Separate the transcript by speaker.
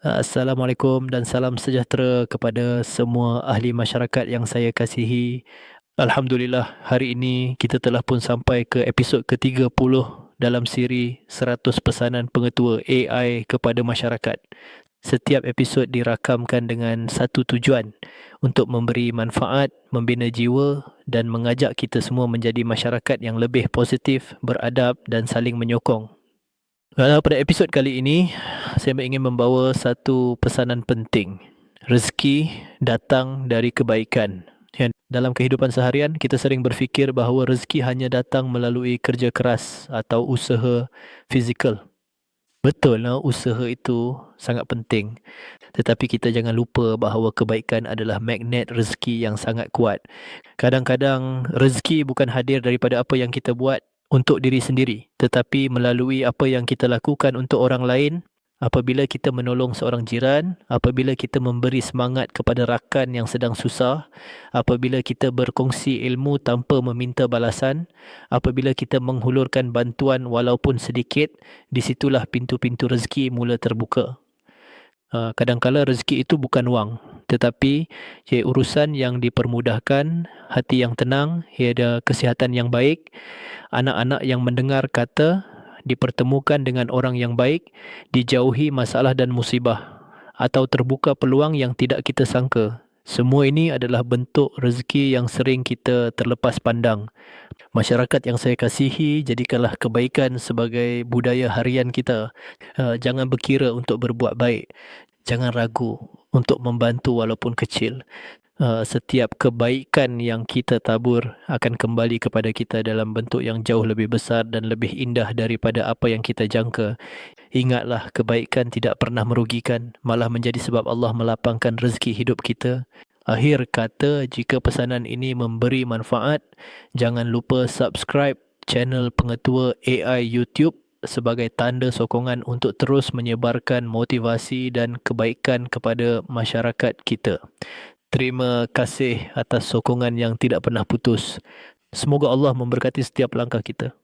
Speaker 1: Assalamualaikum dan salam sejahtera kepada semua ahli masyarakat yang saya kasihi. Alhamdulillah, hari ini kita telah pun sampai ke episod ke-30 dalam siri 100 pesanan pengetua AI kepada masyarakat. Setiap episod dirakamkan dengan satu tujuan untuk memberi manfaat, membina jiwa dan mengajak kita semua menjadi masyarakat yang lebih positif, beradab dan saling menyokong. Pada episod kali ini, saya ingin membawa satu pesanan penting. Rezeki datang dari kebaikan. Dalam kehidupan seharian, kita sering berfikir bahawa rezeki hanya datang melalui kerja keras atau usaha fizikal. Betul, usaha itu sangat penting. Tetapi kita jangan lupa bahawa kebaikan adalah magnet rezeki yang sangat kuat. Kadang-kadang rezeki bukan hadir daripada apa yang kita buat untuk diri sendiri, tetapi melalui apa yang kita lakukan untuk orang lain. Apabila kita menolong seorang jiran, apabila kita memberi semangat kepada rakan yang sedang susah, apabila kita berkongsi ilmu tanpa meminta balasan, apabila kita menghulurkan bantuan walaupun sedikit, di situlah pintu-pintu rezeki mula terbuka. Kadang-kala rezeki itu bukan wang, tetapi urusan yang dipermudahkan, hati yang tenang, ada kesihatan yang baik, anak-anak yang mendengar kata, dipertemukan dengan orang yang baik, dijauhi masalah dan musibah, atau terbuka peluang yang tidak kita sangka. Semua ini adalah bentuk rezeki yang sering kita terlepas pandang. Masyarakat yang saya kasihi, jadikanlah kebaikan sebagai budaya harian kita. Jangan berkira untuk berbuat baik. Jangan ragu untuk membantu walaupun kecil. Setiap kebaikan yang kita tabur akan kembali kepada kita dalam bentuk yang jauh lebih besar dan lebih indah daripada apa yang kita jangka. Ingatlah, kebaikan tidak pernah merugikan, malah menjadi sebab Allah melapangkan rezeki hidup kita. Akhir kata, jika pesanan ini memberi manfaat, jangan lupa subscribe channel Pengetua AI YouTube sebagai tanda sokongan untuk terus menyebarkan motivasi dan kebaikan kepada masyarakat kita. Terima kasih atas sokongan yang tidak pernah putus. Semoga Allah memberkati setiap langkah kita.